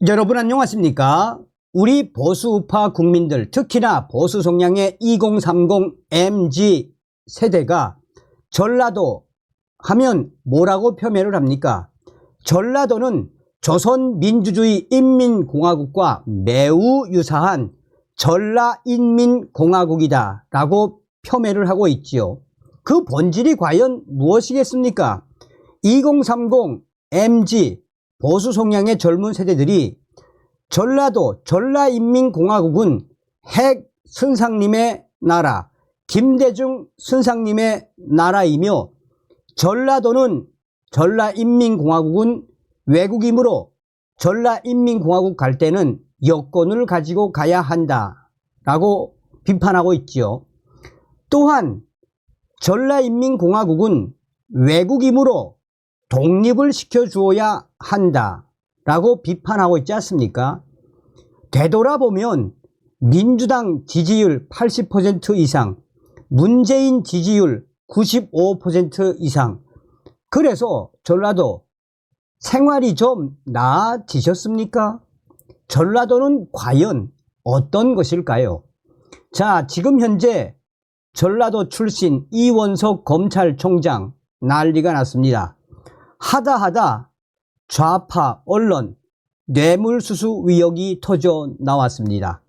여러분 안녕하십니까? 우리 보수우파 국민들, 특히나 보수 성향의 2030 MZ 세대가 전라도 하면 뭐라고 표현을 합니까? 전라도는 조선민주주의 인민공화국과 매우 유사한 전라인민공화국이다 라고 표현을 하고 있지요. 그 본질이 과연 무엇이겠습니까? 2030 MZ 보수 성향의 젊은 세대들이 전라도 전라인민공화국은 핵 선상님의 나라, 김대중 선상님의 나라이며 전라도는 전라인민공화국은 외국이므로 전라인민공화국 갈 때는 여권을 가지고 가야 한다 라고 비판하고 있지요. 또한 전라인민공화국은 외국이므로 독립을 시켜주어야 한다 라고 비판하고 있지 않습니까? 되돌아보면 민주당 지지율 80% 이상, 문재인 지지율 95% 이상, 그래서 전라도 생활이 좀 나아지셨습니까? 전라도는 과연 어떤 것일까요? 자, 지금 현재 전라도 출신 이원석 검찰총장 난리가 났습니다. 하다하다 좌파 언론 뇌물수수 의혹이 터져 나왔습니다.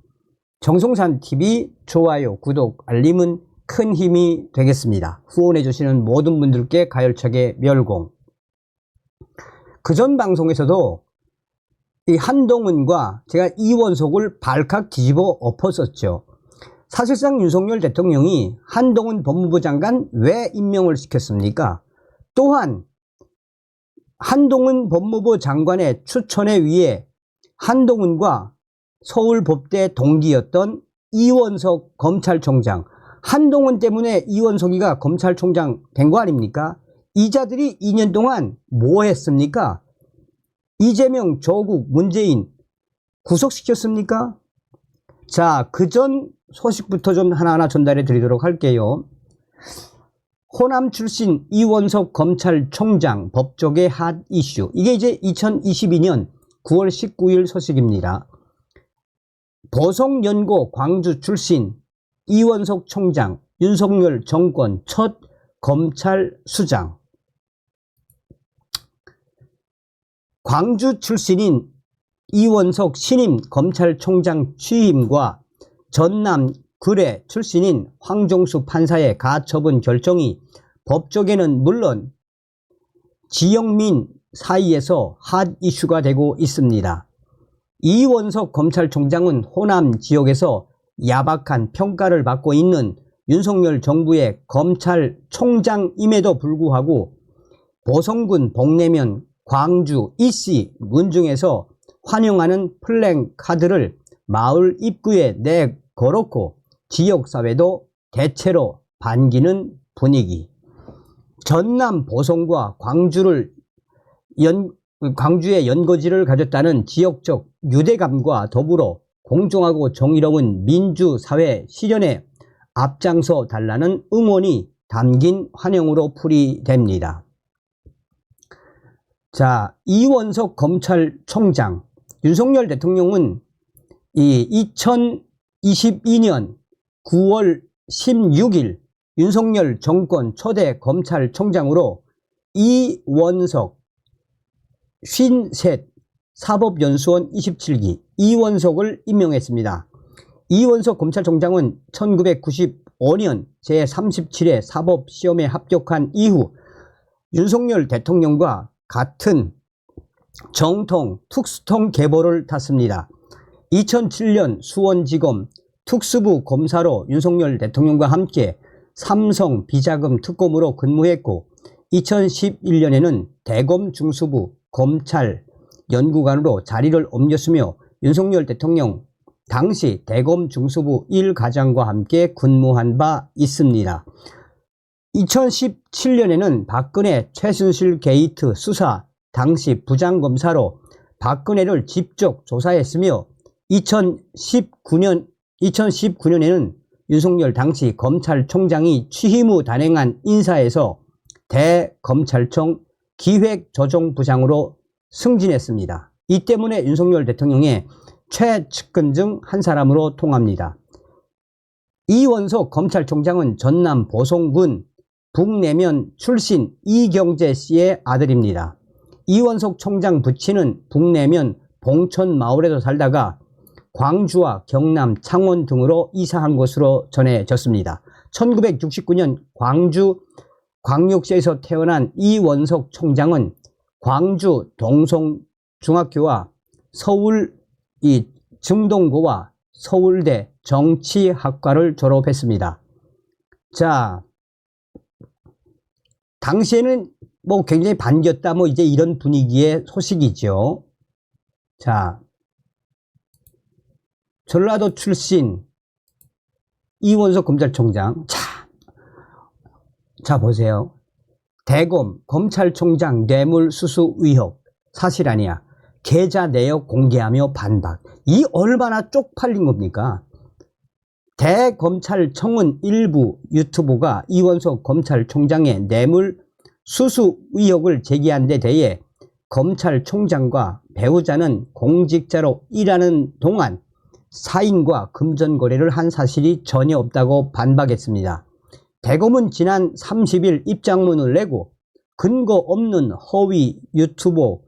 정성산TV 좋아요, 구독, 알림은 큰 힘이 되겠습니다. 후원해 주시는 모든 분들께 가열차게 멸공. 그전 방송에서도 이 한동훈과 제가 이원석을 발칵 뒤집어 엎었었죠. 사실상 윤석열 대통령이 한동훈 법무부 장관 왜 임명을 시켰습니까? 또한 한동훈 법무부 장관의 추천에 의해 한동훈과 서울법대 동기였던 이원석 검찰총장, 한동훈 때문에 이원석이가 검찰총장 된 거 아닙니까? 이자들이 2년 동안 뭐 했습니까? 이재명, 조국, 문재인 구속시켰습니까? 자, 그전 소식부터 좀 하나하나 전달해 드리도록 할게요. 호남 출신 이원석 검찰총장 법조계 핫 이슈. 이게 이제 2022년 9월 19일 소식입니다. 보성연고 광주 출신 이원석 총장, 윤석열 정권 첫 검찰 수장. 광주 출신인 이원석 신임 검찰총장 취임과 전남 구례 출신인 황종수 판사의 가처분 결정이 법조계는 물론 지역민 사이에서 핫 이슈가 되고 있습니다. 이원석 검찰총장은 호남 지역에서 야박한 평가를 받고 있는 윤석열 정부의 검찰총장임에도 불구하고 보성군 복내면 광주 이씨 문중에서 환영하는 플랜카드를 마을 입구에 내걸었고 지역사회도 대체로 반기는 분위기. 전남 보성과 광주의 연고지를 가졌다는 지역적 유대감과 더불어 공정하고 정의로운 민주사회 실현에 앞장서 달라는 응원이 담긴 환영으로 풀이됩니다. 자, 이원석 검찰총장, 윤석열 대통령은 이 2022년 9월 16일 윤석열 정권 초대 검찰총장으로 이원석 53 사법연수원 27기 이원석을 임명했습니다. 이원석 검찰총장은 1995년 제37회 사법시험에 합격한 이후 윤석열 대통령과 같은 정통 특수통 계보를 탔습니다. 2007년 수원지검 특수부 검사로 윤석열 대통령과 함께 삼성 비자금 특검으로 근무했고 2011년에는 대검 중수부 검찰 연구관으로 자리를 옮겼으며 윤석열 대통령 당시 대검 중수부 1과장과 함께 근무한 바 있습니다. 2017년에는 박근혜 최순실 게이트 수사 당시 부장검사로 박근혜를 직접 조사했으며 2019년에는 윤석열 당시 검찰총장이 취임 후 단행한 인사에서 대검찰청 기획조정부장으로 승진했습니다. 이 때문에 윤석열 대통령의 최측근 중 한 사람으로 통합니다. 이원석 검찰총장은 전남 보성군 북내면 출신 이경재 씨의 아들입니다. 이원석 총장 부친은 북내면 봉천 마을에서 살다가 광주와 경남, 창원 등으로 이사한 것으로 전해졌습니다. 1969년 광주 광역시에서 태어난 이원석 총장은 광주 동성중학교와 서울 증동고와 서울대 정치학과를 졸업했습니다. 자, 당시에는 뭐 굉장히 반겼다 뭐 이제 이런 분위기의 소식이죠. 자, 전라도 출신 이원석 검찰총장. 자 보세요. 대검 검찰총장 뇌물수수 의혹 사실 아니야. 계좌 내역 공개하며 반박. 이 얼마나 쪽팔린 겁니까? 대검찰청은 일부 유튜브가 이원석 검찰총장의 뇌물 수수 의혹을 제기한 데 대해 검찰총장과 배우자는 공직자로 일하는 동안 사인과 금전거래를 한 사실이 전혀 없다고 반박했습니다. 대검은 지난 30일 입장문을 내고 근거 없는 허위 유튜브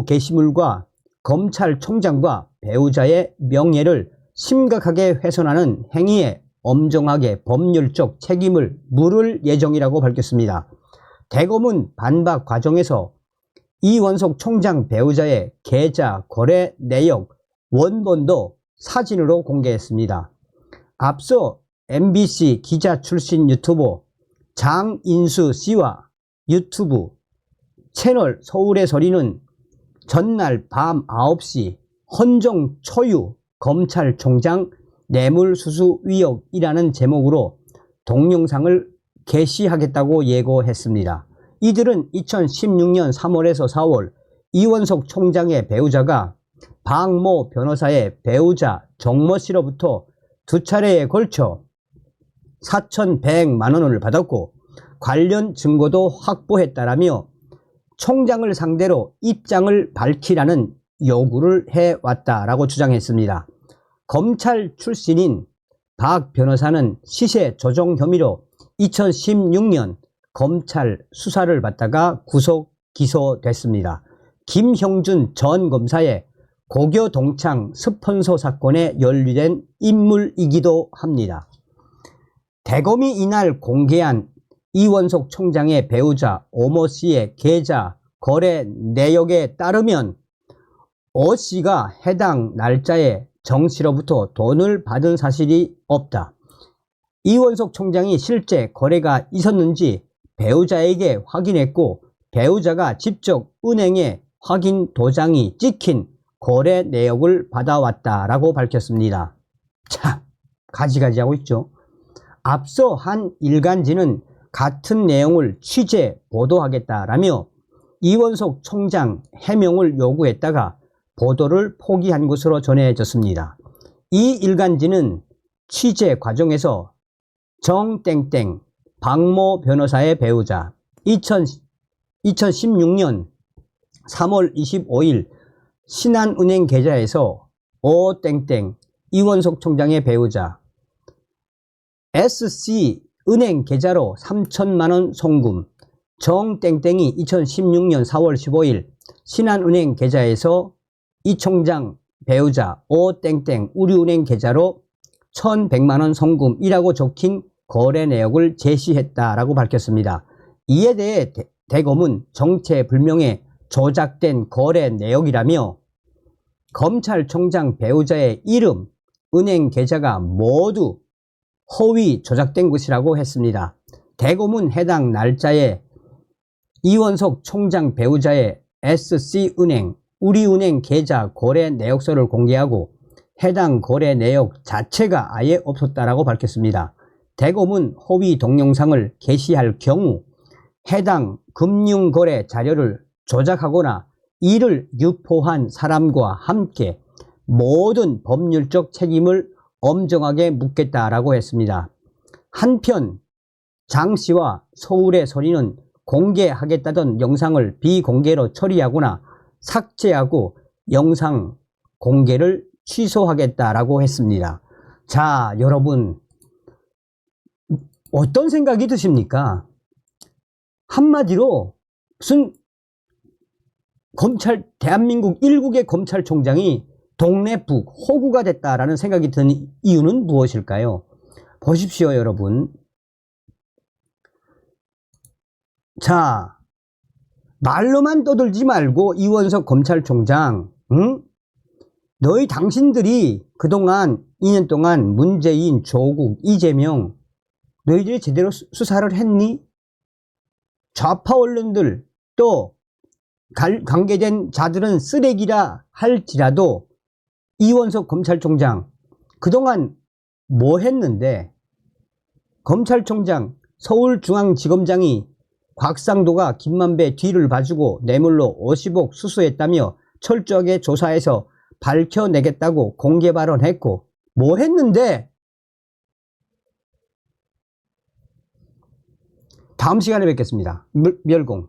게시물과 검찰총장과 배우자의 명예를 심각하게 훼손하는 행위에 엄정하게 법률적 책임을 물을 예정이라고 밝혔습니다. 대검은 반박 과정에서 이원석 총장 배우자의 계좌 거래 내역 원본도 사진으로 공개했습니다. 앞서 MBC 기자 출신 유튜버 장인수 씨와 유튜브 채널 서울의 소리는 전날 밤 9시 헌정 초유 검찰총장 뇌물수수 의혹이라는 제목으로 동영상을 게시하겠다고 예고했습니다. 이들은 2016년 3월에서 4월 이원석 총장의 배우자가 박모 변호사의 배우자 정모 씨로부터 두 차례에 걸쳐 4,100만 원을 받았고 관련 증거도 확보했다라며 총장을 상대로 입장을 밝히라는 요구를 해왔다라고 주장했습니다. 검찰 출신인 박 변호사는 시세 조정 혐의로 2016년 검찰 수사를 받다가 구속 기소됐습니다. 김형준 전 검사의 고교 동창 스폰서 사건에 연루된 인물이기도 합니다. 대검이 이날 공개한 이원석 총장의 배우자 오모 씨의 계좌 거래 내역에 따르면 오 씨가 해당 날짜에 정 씨로부터 돈을 받은 사실이 없다. 이원석 총장이 실제 거래가 있었는지 배우자에게 확인했고 배우자가 직접 은행에 확인 도장이 찍힌 거래 내역을 받아왔다라고 밝혔습니다. 참, 가지가지 하고 있죠. 앞서 한 일간지는 같은 내용을 취재 보도하겠다라며 이원석 총장 해명을 요구했다가 보도를 포기한 것으로 전해졌습니다. 이 일간지는 취재 과정에서 정땡땡 박모 변호사의 배우자 2016년 3월 25일 신한은행 계좌에서 오땡땡 이원석 총장의 배우자 SC은행 계좌로 3천만 원 송금 정땡땡이 2016년 4월 15일 신한은행 계좌에서 이 총장 배우자 오땡땡 우리은행 계좌로 1,100만 원 송금이라고 적힌 거래 내역을 제시했다라고 밝혔습니다. 이에 대해 대검은 정체불명의 조작된 거래 내역이라며 검찰총장 배우자의 이름, 은행 계좌가 모두 허위 조작된 것이라고 했습니다. 대검은 해당 날짜에 이원석 총장 배우자의 SC은행, 우리은행 계좌 거래 내역서를 공개하고 해당 거래 내역 자체가 아예 없었다라고 밝혔습니다. 대검은 허위 동영상을 게시할 경우 해당 금융거래 자료를 조작하거나 이를 유포한 사람과 함께 모든 법률적 책임을 엄정하게 묻겠다라고 했습니다. 한편 장 씨와 서울의 소리는 공개하겠다던 영상을 비공개로 처리하거나 삭제하고 영상 공개를 취소하겠다라고 했습니다. 자, 여러분 어떤 생각이 드십니까? 한마디로 무슨 대한민국 일국의 검찰총장이 동네북, 호구가 됐다라는 생각이 드는 이유는 무엇일까요? 보십시오, 여러분. 자, 말로만 떠들지 말고 이원석 검찰총장, 응? 당신들이 그동안 2년 동안 문재인, 조국, 이재명 너희들이 제대로 수사를 했니? 좌파 언론들 또 관계된 자들은 쓰레기라 할지라도 이원석 검찰총장 그동안 뭐 했는데 검찰총장 서울중앙지검장이 곽상도가 김만배 뒤를 봐주고 뇌물로 50억 수수했다며 철저하게 조사해서 밝혀내겠다고 공개 발언했고 뭐 했는데 다음 시간에 뵙겠습니다. 멸공.